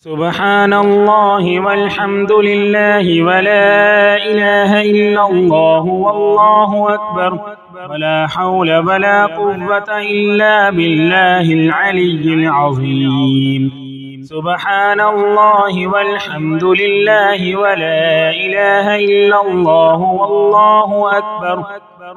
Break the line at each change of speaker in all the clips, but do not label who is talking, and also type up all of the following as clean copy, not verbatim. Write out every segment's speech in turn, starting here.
سبحان الله والحمد لله ولا إله إلا الله والله أكبر ولا حول ولا قوة إلا بالله العلي العظيم. سبحان الله والحمد لله ولا إله إلا الله والله أكبر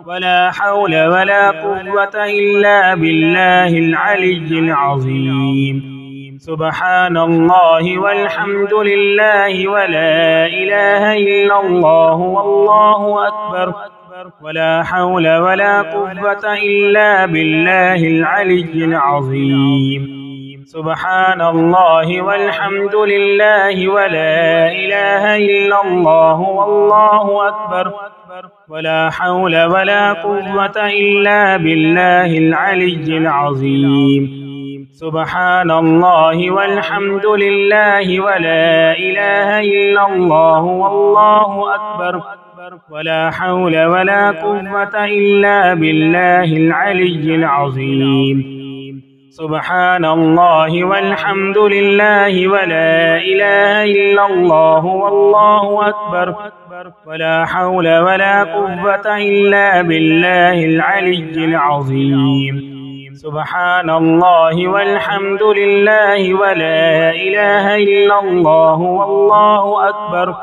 ولا حول ولا قوة إلا بالله العلي العظيم. سبحان الله والحمد لله ولا إله إلا الله والله أكبر ولا حول ولا قوة إلا بالله العلي العظيم. سبحان الله والحمد لله ولا إله إلا الله والله أكبر ولا حول ولا قوة إلا بالله العلي العظيم. سبحان الله والحمد لله ولا إله إلا الله والله أكبر ولا حول ولا قوة إلا بالله العلي العظيم. سبحان الله والحمد لله ولا إله إلا الله والله أكبر ولا حول ولا قوة إلا بالله العلي العظيم. سبحان الله والحمد لله ولا إله إلا الله والله أكبر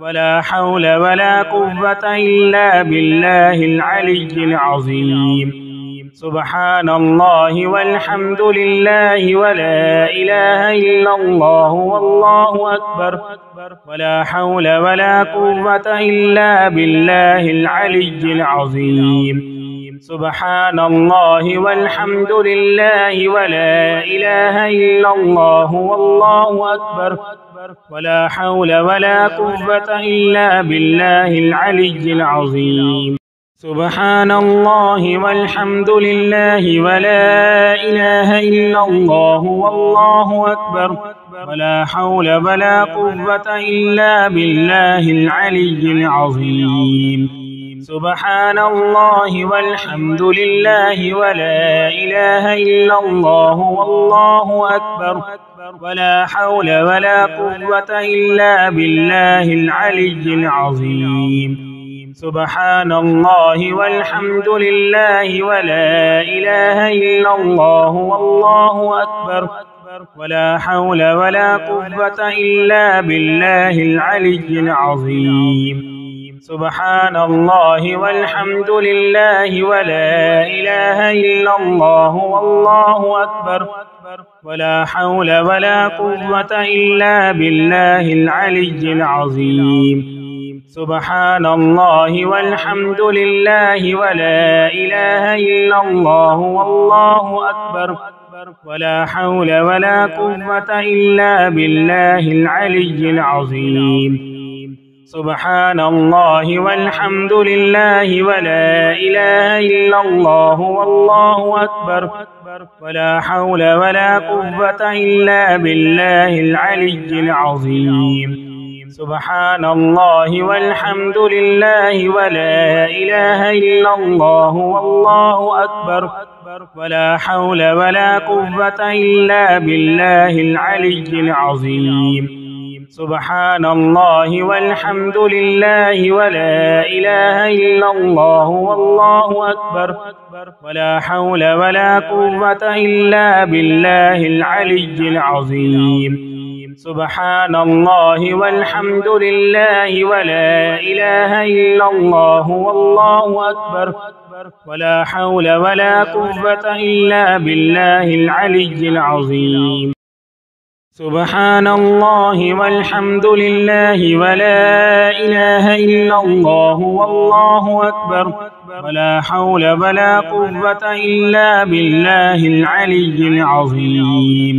ولا حول ولا قوة إلا بالله العلي العظيم. سبحان الله والحمد لله ولا إله إلا الله والله أكبر ولا حول ولا قوة إلا بالله العلي العظيم. سبحان الله والحمد لله ولا إله إلا الله والله أكبر ولا حول ولا قوة إلا بالله العلي العظيم. سبحان الله والحمد لله ولا إله إلا الله والله أكبر ولا حول ولا قوة إلا بالله العلي العظيم. سبحان الله والحمد لله ولا إله إلا الله والله أكبر ولا حول ولا قوة إلا بالله العلي العظيم. سبحان الله والحمد لله ولا إله إلا الله والله أكبر ولا حول ولا قوة إلا بالله العلي العظيم. سبحان الله والحمد لله ولا إله إلا الله والله أكبر ولا حول ولا قوة إلا بالله العلي العظيم. سبحان الله والحمد لله ولا إله إلا الله والله أكبر ولا حول ولا قوة إلا بالله العلي العظيم. سبحان الله والحمد لله ولا إله إلا الله والله أكبر ولا حول ولا قوة إلا بالله العلي العظيم. سبحان الله والحمد لله ولا إله إلا الله والله أكبر ولا حول ولا قوة إلا بالله العلي العظيم. سبحان الله والحمد لله ولا إله إلا الله والله أكبر ولا حول ولا قوة إلا بالله العلي العظيم. سبحان الله والحمد لله ولا إله إلا الله والله أكبر ولا حول ولا قوة إلا بالله العلي العظيم. سبحان الله والحمد لله ولا إله إلا الله والله أكبر ولا حول ولا قوة إلا بالله العلي العظيم.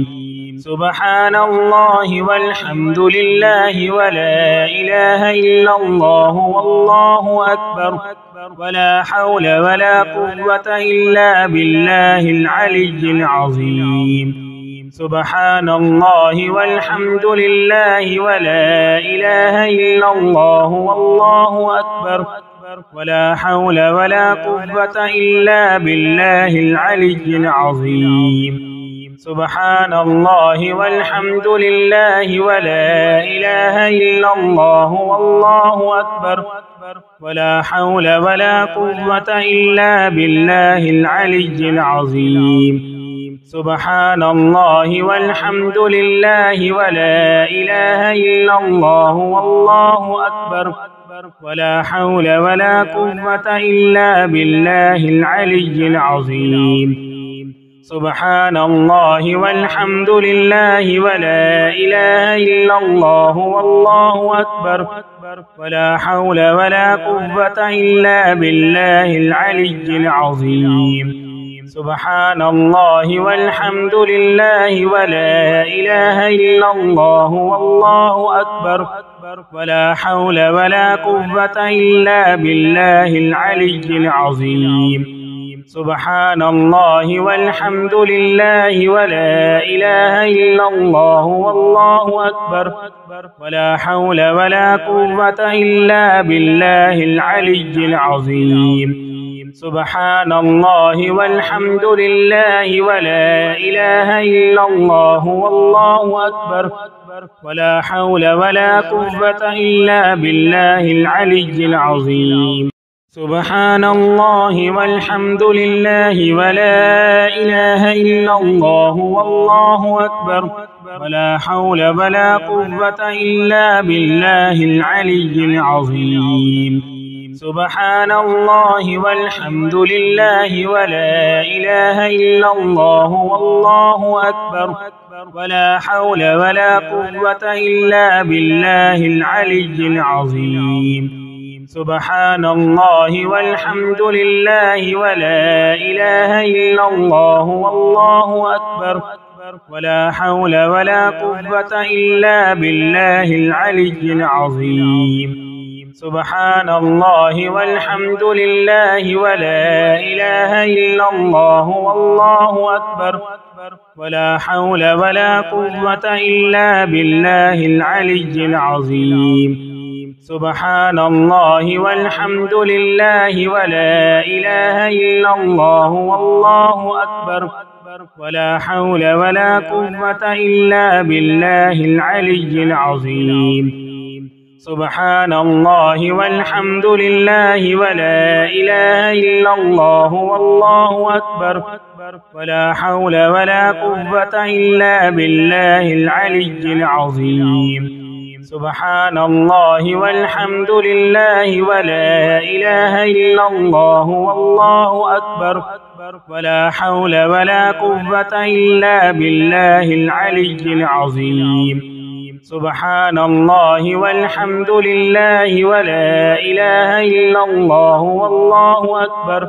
سبحان الله والحمد لله ولا إله إلا الله والله أكبر ولا حول ولا قوة إلا بالله العلي العظيم. سبحان الله والحمد لله ولا إله إلا الله والله أكبر ولا حول ولا قوة إلا بالله العلي العظيم. سبحان الله والحمد لله ولا إله إلا الله والله أكبر ولا حول ولا قوة إلا بالله العلي العظيم سبحان الله والحمد لله ولا إله إلا الله والله أكبر ولا حول ولا قوة إلا بالله العلي العظيم سبحان الله والحمد لله ولا إله إلا الله والله أكبر ولا حول ولا قوة إلا بالله العلي العظيم سبحان الله والحمد لله ولا إله إلا الله والله أكبر ولا حول ولا قوة إلا بالله العلي العظيم سبحان الله والحمد لله ولا إله إلا الله والله أكبر ولا حول ولا قوة إلا بالله العلي العظيم سبحان الله والحمد لله ولا إله إلا الله والله أكبر ولا حول ولا قوة إلا بالله العلي العظيم سبحان الله والحمد لله ولا إله إلا الله والله أكبر ولا حول ولا قوة إلا بالله العلي العظيم سبحان الله والحمد لله ولا إله إلا الله والله أكبر ولا حول ولا قوة إلا بالله العلي العظيم سبحان الله والحمد لله ولا إله إلا الله والله أكبر ولا حول ولا قوة إلا بالله العلي العظيم سبحان الله والحمد لله ولا إله إلا الله والله أكبر ولا حول ولا قوة إلا بالله العلي العظيم سبحان الله والحمد لله ولا إله إلا الله والله أكبر ولا حول ولا قوة إلا بالله العلي العظيم سبحان الله والحمد لله ولا إله إلا الله والله أكبر ولا حول ولا قوة إلا بالله العلي العظيم سبحان الله والحمد لله ولا إله إلا الله والله أكبر ولا حول ولا قوة إلا بالله العلي العظيم سبحان الله والحمد لله ولا إله إلا الله والله أكبر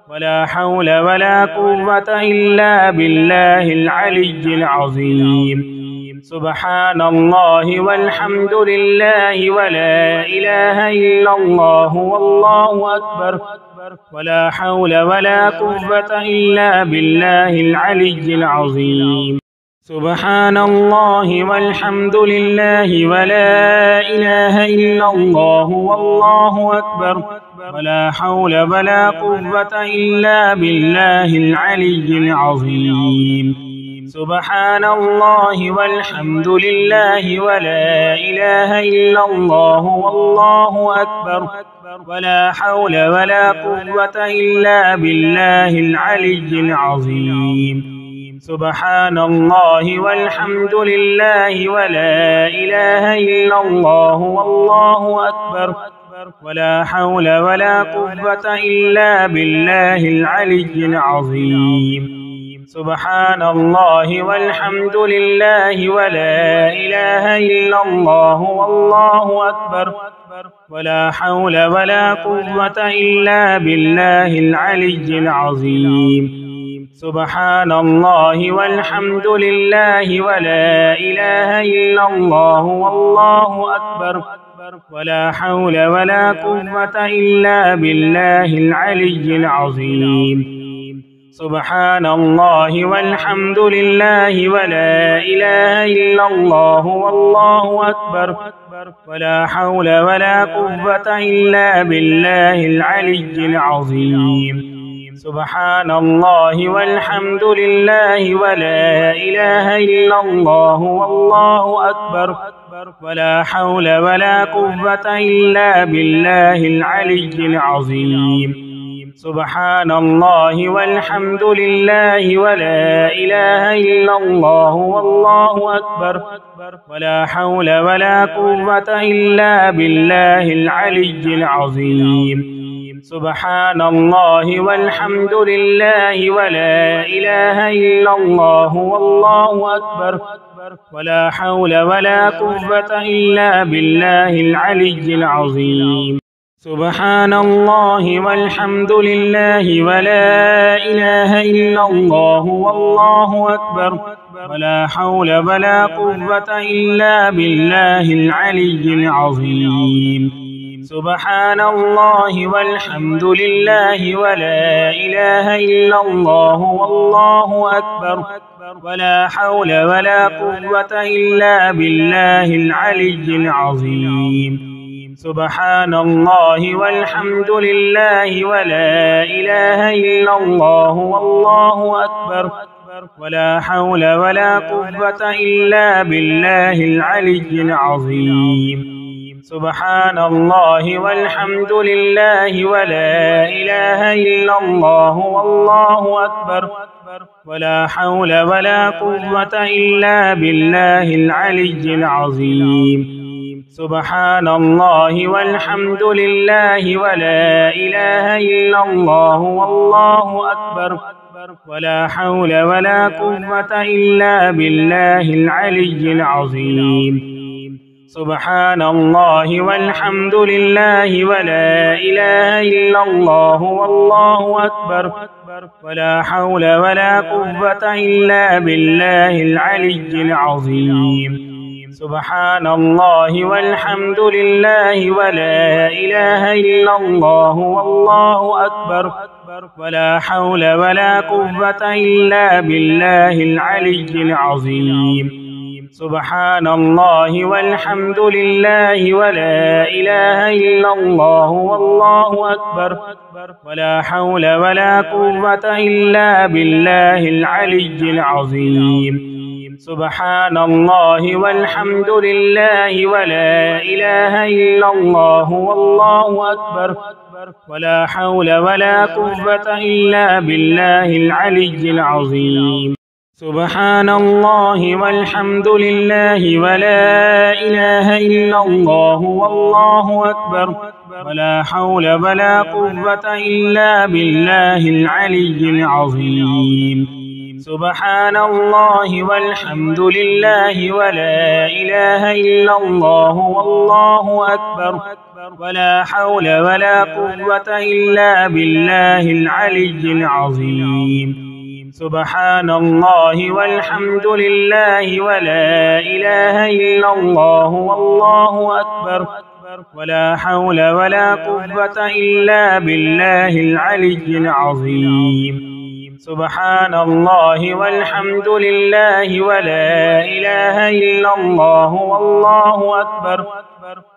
ولا حول ولا قوة إلا بالله العلي العظيم سبحان الله والحمد لله ولا إله إلا الله والله أكبر ولا حول ولا قوة إلا بالله العلي العظيم سبحان الله والحمد لله ولا إله إلا الله والله أكبر ولا حول ولا قوة إلا بالله العلي العظيم سبحان الله والحمد لله ولا إله إلا الله والله أكبر ولا حول ولا قوة إلا بالله العلي العظيم سبحان الله والحمد لله ولا إله إلا الله والله أكبر ولا حول ولا قوة إلا بالله العلي العظيم سبحان الله والحمد لله ولا إله إلا الله والله أكبر ولا حول ولا قوة إلا بالله العلي العظيم سبحان الله والحمد لله ولا إله إلا الله والله أكبر ولا حول ولا قوة إلا بالله العلي العظيم سبحان الله والحمد لله ولا إله إلا الله والله أكبر ولا حول ولا قوة إلا بالله العلي العظيم سبحان الله والحمد لله ولا إله إلا الله والله أكبر ولا حول ولا قوة إلا بالله العلي العظيم سبحان الله والحمد لله ولا إله إلا الله والله أكبر ولا حول ولا قوة إلا بالله العلي العظيم سبحان الله والحمد لله ولا إله إلا الله والله أكبر ولا حول ولا قوة إلا بالله العلي العظيم سبحان الله والحمد لله ولا إله إلا الله والله أكبر ولا حول ولا قوة إلا بالله العلي العظيم سبحان الله والحمد لله ولا إله إلا الله والله أكبر ولا حول ولا قوة إلا بالله العلي العظيم سبحان الله والحمد لله ولا إله إلا الله والله أكبر ولا حول ولا قوة إلا بالله العلي العظيم سبحان الله والحمد لله ولا إله إلا الله والله أكبر ولا حول ولا قوة إلا بالله العلي العظيم سبحان الله والحمد لله ولا إله إلا الله والله أكبر ولا حول ولا قوة إلا بالله العلي العظيم سبحان الله والحمد لله ولا إله إلا الله والله أكبر ولا حول ولا قوة إلا بالله العلي العظيم سبحان الله والحمد لله ولا إله إلا الله والله أكبر ولا حول ولا قوة إلا بالله العلي العظيم سبحان الله والحمد لله ولا إله إلا الله والله أكبر ولا حول ولا قوة إلا بالله العلي العظيم سبحان الله والحمد لله ولا إله إلا الله والله أكبر ولا حول ولا قوة إلا بالله العلي العظيم سبحان الله والحمد لله ولا إله إلا الله والله أكبر ولا حول ولا قوة إلا بالله العلي العظيم سبحان الله والحمد لله ولا إله إلا الله والله أكبر ولا حول ولا قوة إلا بالله العلي العظيم سبحان الله والحمد لله ولا إله إلا الله والله أكبر ولا حول ولا قوة إلا بالله العلي العظيم سبحان الله والحمد لله ولا إله إلا الله والله أكبر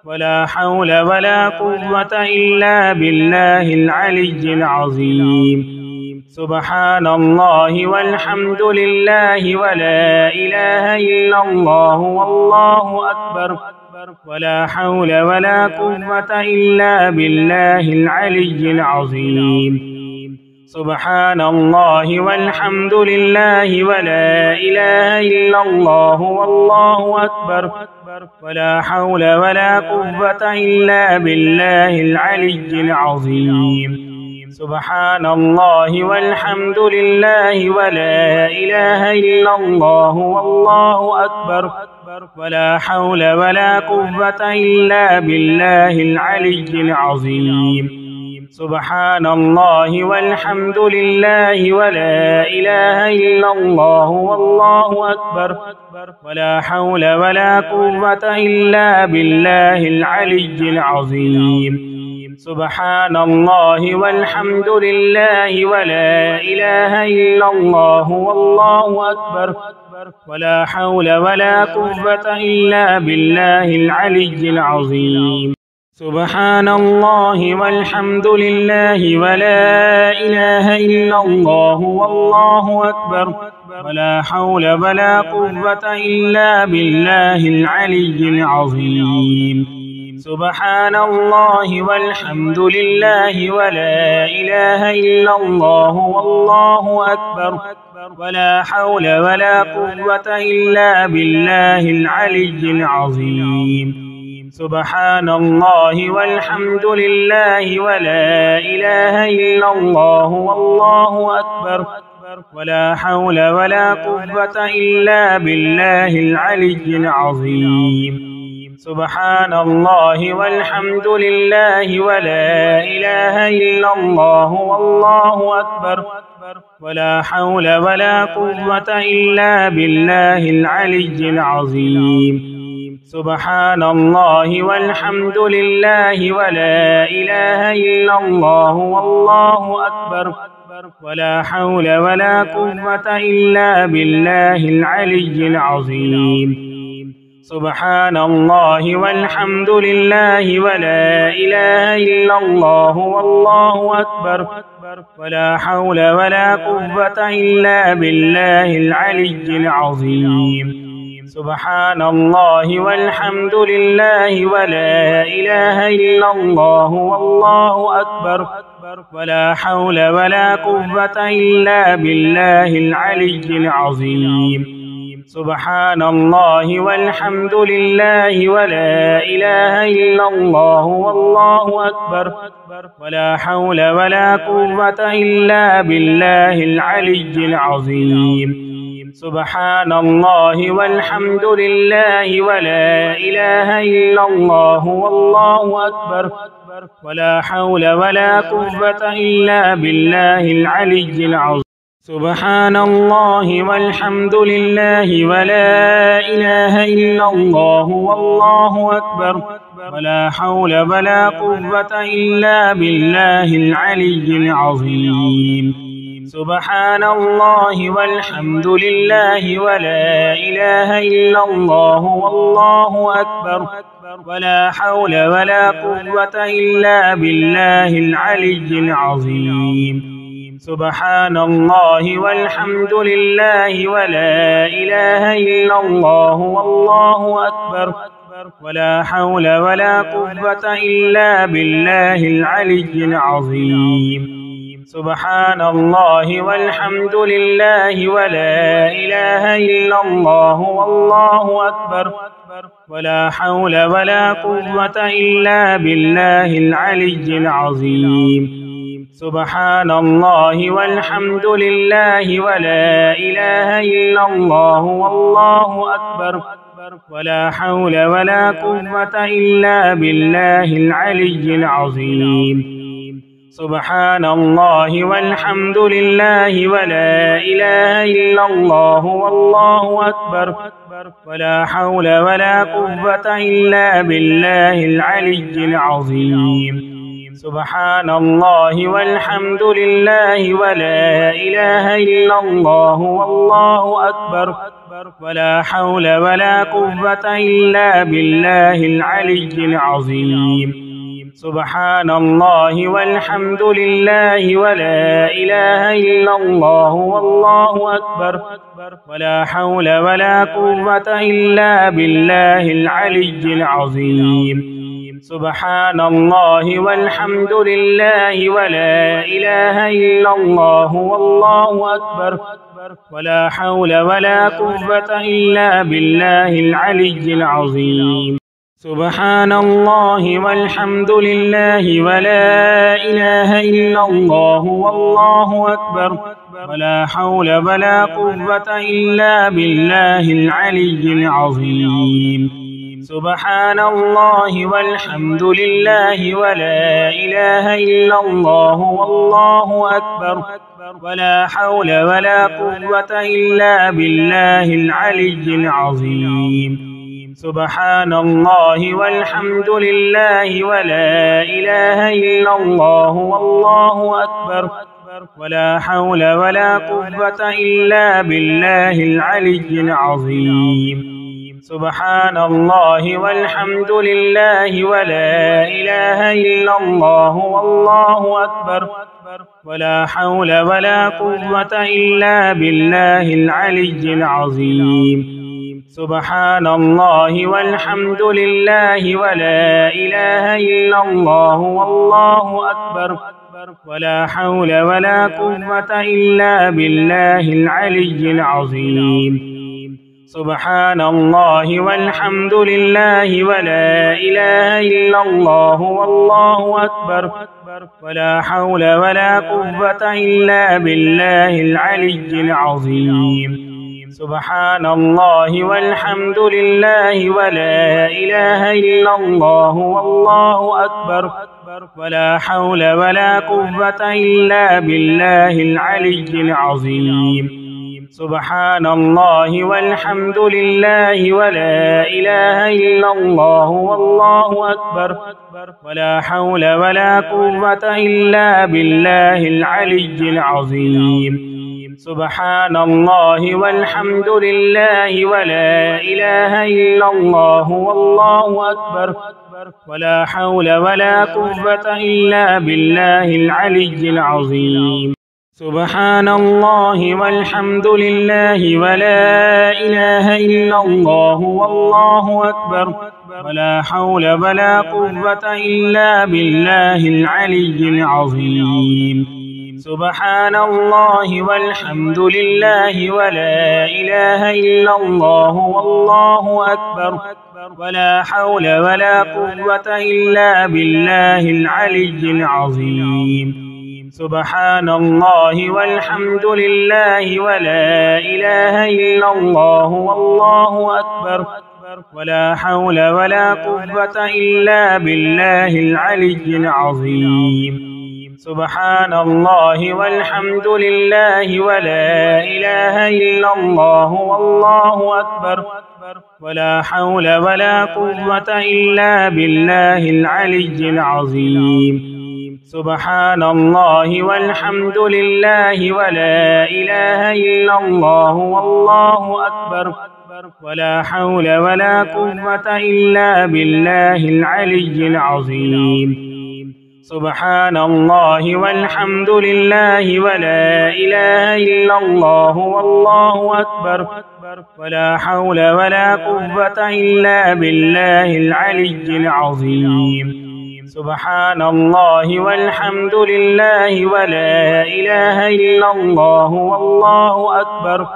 ولا حول ولا قوة إلا بالله العلي العظيم سبحان الله والحمد لله ولا إله إلا الله والله أكبر ولا حول ولا قوة إلا بالله العلي العظيم سبحان الله والحمد لله ولا إله إلا الله والله أكبر ولا حول ولا قوة إلا بالله العلي العظيم سبحان الله والحمد لله ولا إله إلا الله والله أكبر ولا حول ولا قوة إلا بالله العلي العظيم سبحان الله والحمد لله ولا إله إلا الله والله أكبر ولا حول ولا قوة إلا بالله العلي العظيم سبحان الله والحمد لله ولا إله إلا الله والله أكبر ولا حول ولا قوة إلا بالله العلي العظيم سبحان الله والحمد لله ولا إله إلا الله والله أكبر ولا حول ولا قوة إلا بالله العلي العظيم سبحان الله والحمد لله ولا إله إلا الله والله أكبر ولا حول ولا قوة إلا بالله العلي العظيم سبحان الله والحمد لله ولا إله إلا الله والله أكبر ولا حول ولا قوة إلا بالله العلي العظيم سبحان الله والحمد لله ولا إله إلا الله والله أكبر ولا حول ولا قوة إلا بالله العلي العظيم سبحان الله والحمد لله ولا إله إلا الله والله أكبر ولا حول ولا قوة إلا بالله العلي العظيم سبحان الله والحمد لله ولا إله إلا الله والله أكبر ولا حول ولا قوة إلا بالله العلي العظيم سبحان الله والحمد لله ولا إله إلا الله والله أكبر ولا حول ولا قوة إلا بالله العلي العظيم سبحان الله والحمد لله ولا إله إلا الله والله أكبر ولا حول ولا قوة إلا بالله العلي العظيم سبحان الله والحمد لله ولا إله إلا الله والله أكبر ولا حول ولا قوة إلا بالله العلي العظيم سبحان الله والحمد لله ولا إله إلا الله والله أكبر ولا حول ولا قوة إلا بالله العلي العظيم سبحان الله والحمد لله ولا إله إلا الله والله أكبر ولا حول ولا قوة إلا بالله العلي العظيم سبحان الله والحمد لله ولا إله إلا الله والله أكبر ولا حول ولا قوة إلا بالله العلي العظيم سبحان الله والحمد لله ولا إله إلا الله والله أكبر ولا حول ولا قوة إلا بالله العلي العظيم سبحان الله والحمد لله ولا إله إلا الله والله أكبر ولا حول ولا قوة إلا بالله العلي العظيم سبحان الله والحمد لله ولا إله إلا الله والله أكبر ولا حول ولا قوة إلا بالله العلي العظيم سبحان الله والحمد لله ولا إله إلا الله والله أكبر ولا حول ولا قوة إلا بالله العلي العظيم سبحان الله والحمد لله ولا إله إلا الله والله أكبر ولا حول ولا قوة إلا بالله العلي العظيم سبحان الله والحمد لله ولا إله إلا الله والله أكبر ولا حول ولا قوة إلا بالله العلي العظيم سبحان الله والحمد لله ولا إله إلا الله والله أكبر ولا حول ولا قوة إلا بالله العلي العظيم سبحان الله والحمد لله ولا إله إلا الله والله أكبر ولا حول ولا قوة إلا بالله العلي العظيم سبحان الله والحمد لله ولا إله إلا الله والله أكبر ولا حول ولا قوة إلا بالله العلي العظيم سبحان الله والحمد لله ولا إله إلا الله والله أكبر ولا حول ولا قوة إلا بالله العلي العظيم. سبحان الله والحمد لله ولا إله إلا الله والله أكبر ولا حول ولا قوة إلا بالله العلي العظيم. سبحان الله والحمد لله ولا إله إلا الله والله أكبر ولا حول ولا قوة إلا بالله العلي العظيم. سبحان الله والحمد لله ولا إله إلا الله والله أكبر ولا حول ولا قوة إلا بالله العلي العظيم. سبحان الله والحمد لله ولا إله إلا الله والله أكبر ولا حول ولا قوة إلا بالله العلي العظيم. سبحان الله والحمد لله ولا إله إلا الله والله أكبر ولا حول ولا قوة إلا بالله العلي العظيم. سبحان الله والحمد لله ولا إله إلا الله والله أكبر ولا حول ولا قوة إلا بالله العلي العظيم. سبحان الله والحمد لله ولا إله إلا الله والله أكبر ولا حول ولا قوة إلا بالله العلي العظيم. سبحان الله والحمد لله ولا إله إلا الله والله أكبر ولا حول ولا قوة إلا بالله العلي العظيم. سبحان الله والحمد لله ولا إله إلا الله والله أكبر ولا حول ولا قوة إلا بالله العلي العظيم. سبحان الله والحمد لله ولا إله إلا الله والله أكبر ولا حول ولا قوة إلا بالله العلي العظيم. سبحان الله والحمد لله ولا إله إلا الله والله أكبر ولا حول ولا قوة إلا بالله العلي العظيم. سبحان الله والحمد لله ولا إله إلا الله والله أكبر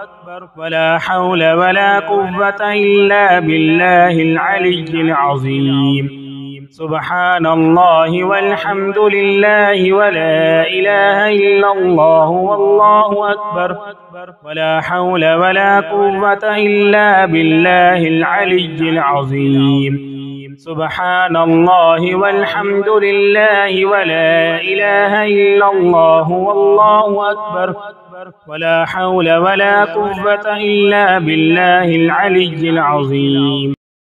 ولا حول ولا قوة إلا بالله العلي العظيم. سبحان الله والحمد لله ولا إله إلا الله والله أكبر ولا حول ولا قوة إلا بالله العلي العظيم. سبحان الله والحمد لله ولا إله إلا الله والله أكبر ولا حول ولا قوة إلا بالله العلي العظيم.